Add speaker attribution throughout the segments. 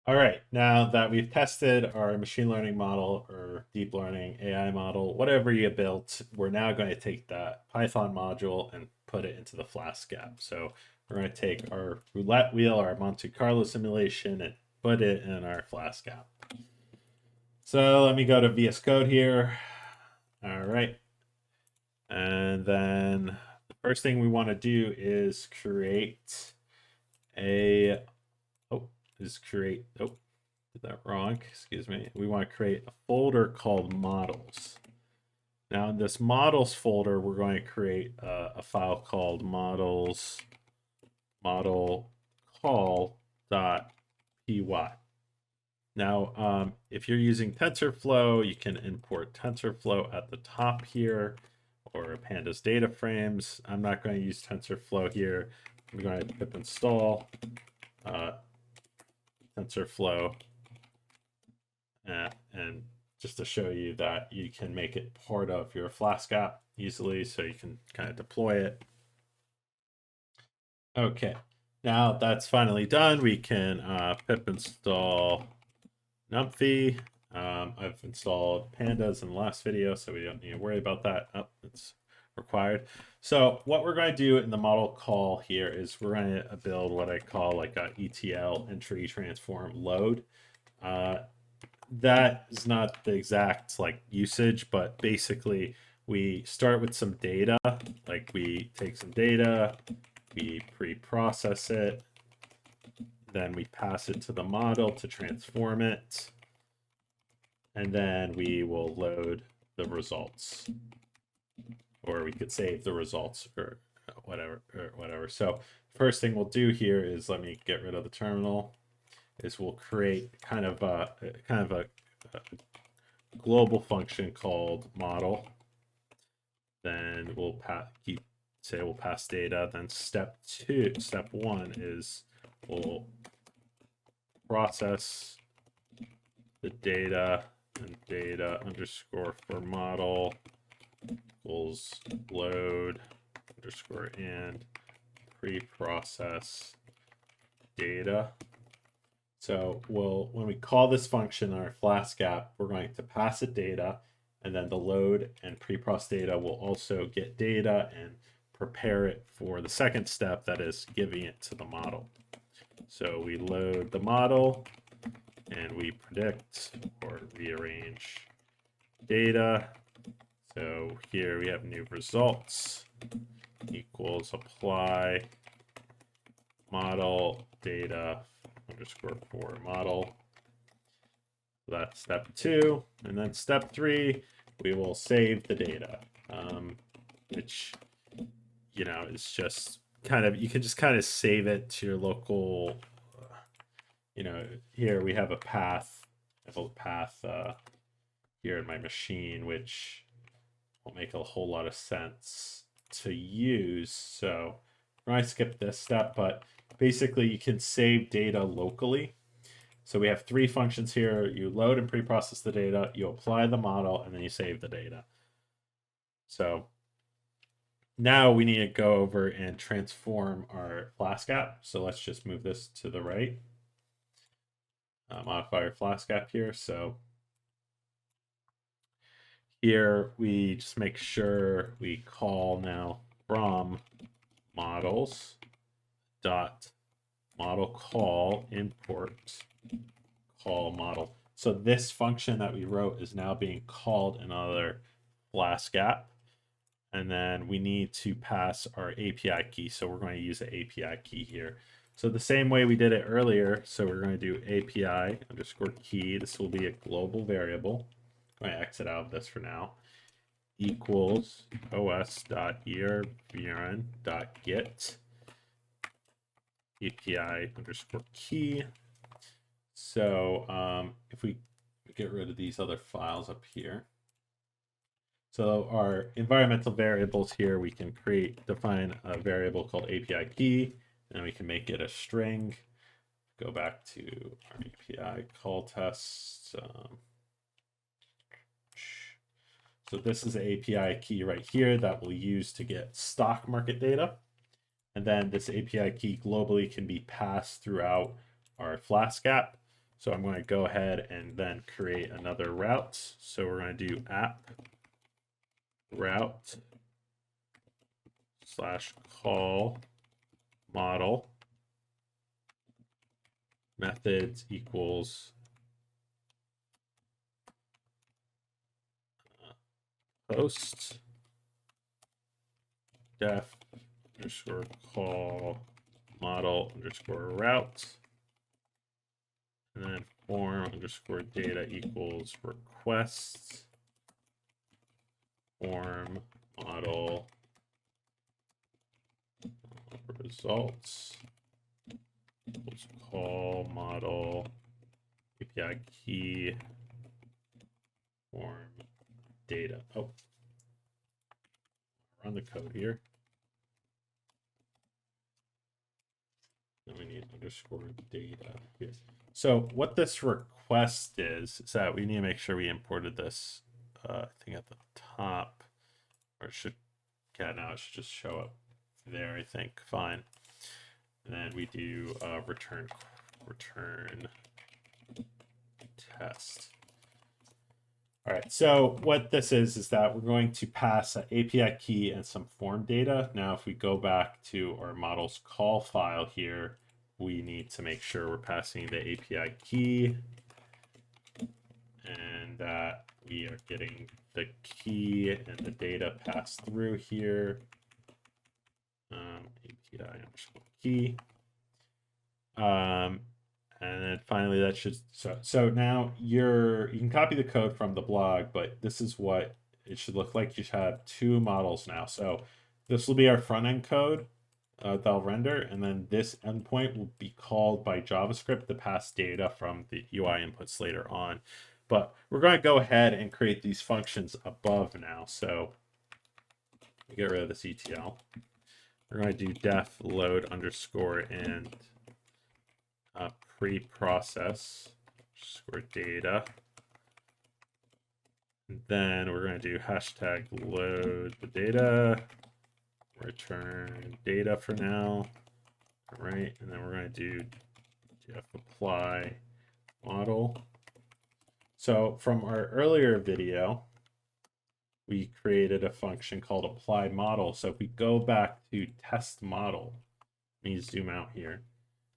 Speaker 1: All right, now that we've tested our machine learning model or deep learning AI model, whatever you built, we're now going to take that Python module and put it into the Flask app. So we're going to take our roulette wheel, our Monte Carlo simulation, and put it in our Flask app. So let me go to VS Code here. All right. And then the first thing we want to do is create a, oh, did that wrong, excuse me. We want to create a folder called models. Now in this models folder, we're going to create a file called models model call.py. Now, if you're using TensorFlow, you can import TensorFlow at the top here or pandas data frames. I'm not going to use TensorFlow here. I'm going to pip install TensorFlow and just to show you that you can make it part of your Flask app easily so you can kind of deploy it. Okay, now that's finally done. We can pip install numpy. I've installed pandas in the last video, so we don't need to worry about that. Oh, it's required. So what we're going to do in the model call here is we're going to build what I call like a ETL entry transform load. That is not the exact like usage, but basically we start with some data, like we take some data, we pre-process it, then we pass it to the model to transform it, and then we will load the results, or we could save the results or whatever. So first thing we'll do here is, let me get rid of the terminal, is we'll create kind of a global function called model. Then we'll pass data. Then step one is we'll process the data, and data underscore for model equals load underscore and pre-process data. So when we call this function in our Flask app, we're going to pass it data, and then the load and pre-process data will also get data and prepare it for the second step, that is giving it to the model. So we load the model and we predict or rearrange data. So here we have new results equals apply model data underscore for model. So that's step 2. And then step 3, we will save the data, which, you know, is just kind of, you can just kind of save it to your local, you know, here we have a path, here in my machine, which won't make a whole lot of sense to use. So I skip this step, but basically you can save data locally. So we have 3 functions here. You load and pre-process the data, you apply the model, and then you save the data. So now we need to go over and transform our Flask app. So let's just move this to the right. Modify our Flask app here. So here we just make sure we call now from models dot model call import call model. So this function that we wrote is now being called in another Flask app. And then we need to pass our API key. So we're going to use the API key here. So the same way we did it earlier. So we're going to do API underscore key. This will be a global variable. I'm going to exit out of this for now. Equals os.ervren.get API underscore key. So if we get rid of these other files up here. So our environmental variables here, we can define a variable called API key, and we can make it a string. Go back to our API call tests. So this is the API key right here that we'll use to get stock market data. And then this API key globally can be passed throughout our Flask app. So I'm going to go ahead and then create another route. So we're going to do app route / call model methods equals post def underscore call model underscore route, and then form underscore data equals requests form model results equals call model API key form data. Oh, run the code here. Then we need underscore data here. So what this request is that we need to make sure we imported this I think at the top, or it should, yeah, now it should just show up there, I think. Fine. And then we do return test. All right, so what this is that we're going to pass an API key and some form data. Now, if we go back to our model's call file here, we need to make sure we're passing the API key and that we are getting the key and the data passed through here. API underscore key. And then finally, that should, so now you can copy the code from the blog, but this is what it should look like. You should have two models now. So this will be our front end code that'll render, and then this endpoint will be called by JavaScript to pass data from the UI inputs later on. But we're going to go ahead and create these functions above now. So we get rid of this ETL. We're going to do def load underscore and pre-process underscore data. And then we're going to do hashtag load the data, return data for now. All right, and then we're going to do def apply model. So from our earlier video, we created a function called apply model. So if we go back to test model, let me zoom out here.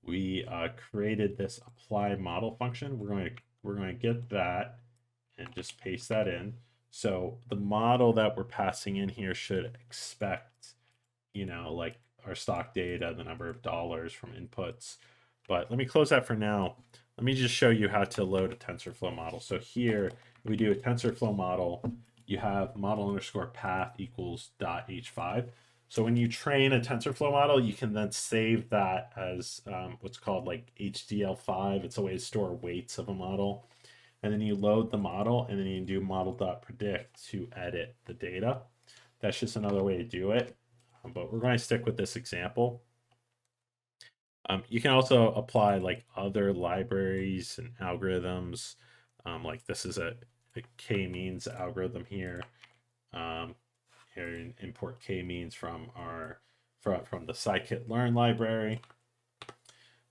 Speaker 1: We created this apply model function. We're going to get that and just paste that in. So the model that we're passing in here should expect, you know, like our stock data, the number of dollars from inputs. But let me close that for now. Let me just show you how to load a TensorFlow model. So here we do a TensorFlow model. You have model underscore path equals .h5. So when you train a TensorFlow model, you can then save that as what's called like HDL5. It's a way to store weights of a model. And then you load the model, and then you do model.predict to edit the data. That's just another way to do it. But we're going to stick with this example. You can also apply like other libraries and algorithms. Like this is a k-means algorithm here. Here import k-means from the scikit-learn library.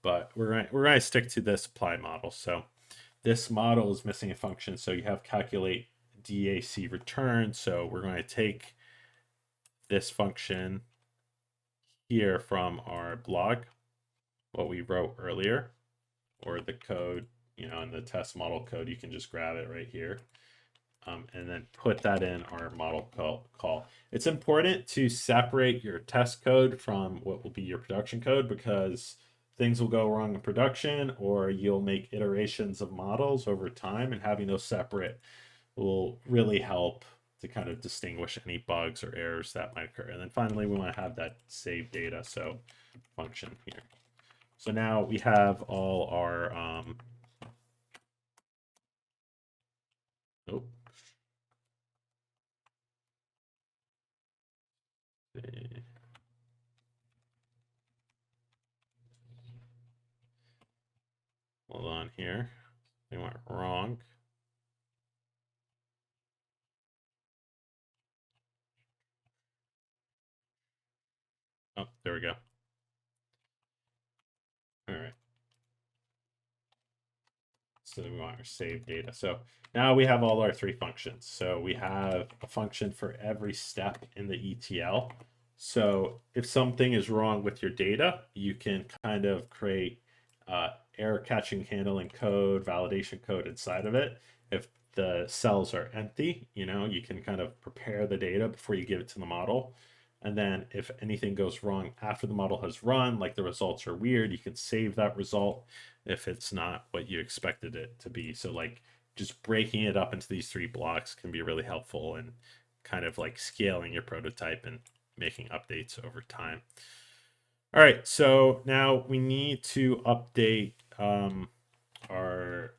Speaker 1: But we're going to stick to this apply model. So this model is missing a function. So you have calculate DAC return. So we're going to take this function here from our blog, what we wrote earlier, or the code, you know, in the test model code, you can just grab it right here. And then put that in our model call. It's important to separate your test code from what will be your production code, because things will go wrong in production, or you'll make iterations of models over time, and having those separate will really help to kind of distinguish any bugs or errors that might occur. And then finally, we want to have that save data, so function here. So now we have all our hold on here. They went wrong. Oh, there we go. All right. So we want our save data. So now we have all our three functions. So we have a function for every step in the ETL. So if something is wrong with your data, you can kind of create error catching handling code, validation code inside of it. If the cells are empty, you can kind of prepare the data before you give it to the model. And then if anything goes wrong after the model has run, like the results are weird, you can save that result if it's not what you expected it to be. So like just breaking it up into these three blocks can be really helpful in kind of like scaling your prototype and making updates over time. All right, so now we need to update our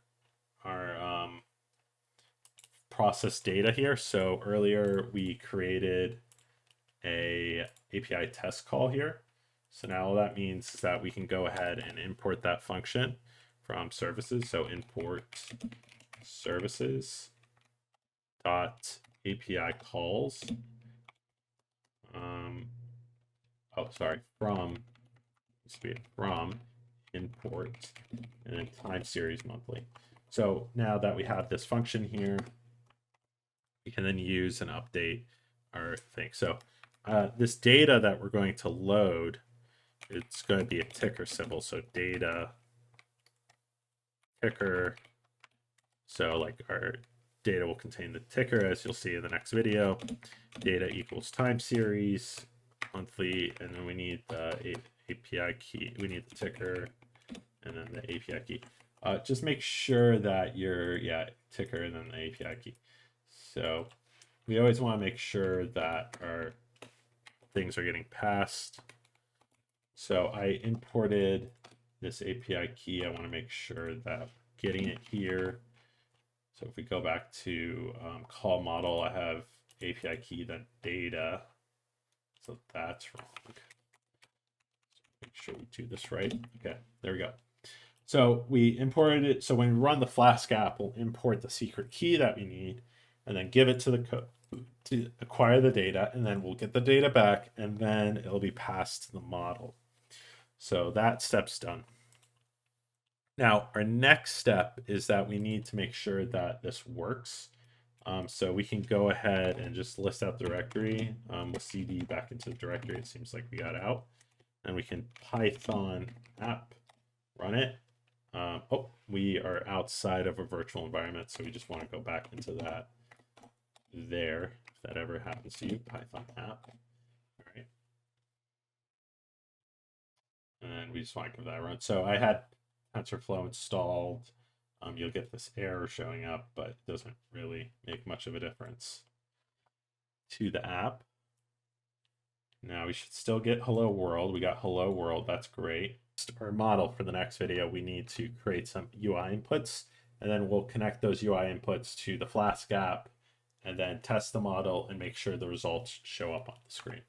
Speaker 1: process data here. So earlier we created a API test call here. So now all that means is that we can go ahead and import that function from services. So import services dot API calls. From import and then time series monthly. So now that we have this function here, we can then use and update our thing. So this data that we're going to load, it's going to be a ticker symbol. So data ticker. So like our data will contain the ticker, as you'll see in the next video. Data equals time series monthly, and then we need the API key. We need the ticker and then the API key. Just make sure that your ticker and then the API key. So we always want to make sure that our things are getting passed. So I imported this API key. I want to make sure that I'm getting it here. So if we go back to call model, I have API key, then data. So that's wrong. Make sure we do this right. Okay, there we go. So we imported it. So when we run the Flask app, we'll import the secret key that we need and then give it to the code to acquire the data, and then we'll get the data back, and then it'll be passed to the model. So that step's done. Now, our next step is that we need to make sure that this works. So we can go ahead and just list out the directory. We'll cd back into the directory. It seems like we got out. And we can Python app, run it. We are outside of a virtual environment, so we just want to go back into that there, if that ever happens to you, Python app. All right. And we just want to give that a run. So I had TensorFlow installed. You'll get this error showing up, but it doesn't really make much of a difference to the app. Now we should still get hello world. We got hello world. That's great. Our model for the next video, we need to create some UI inputs, and then we'll connect those UI inputs to the Flask app and then test the model and make sure the results show up on the screen.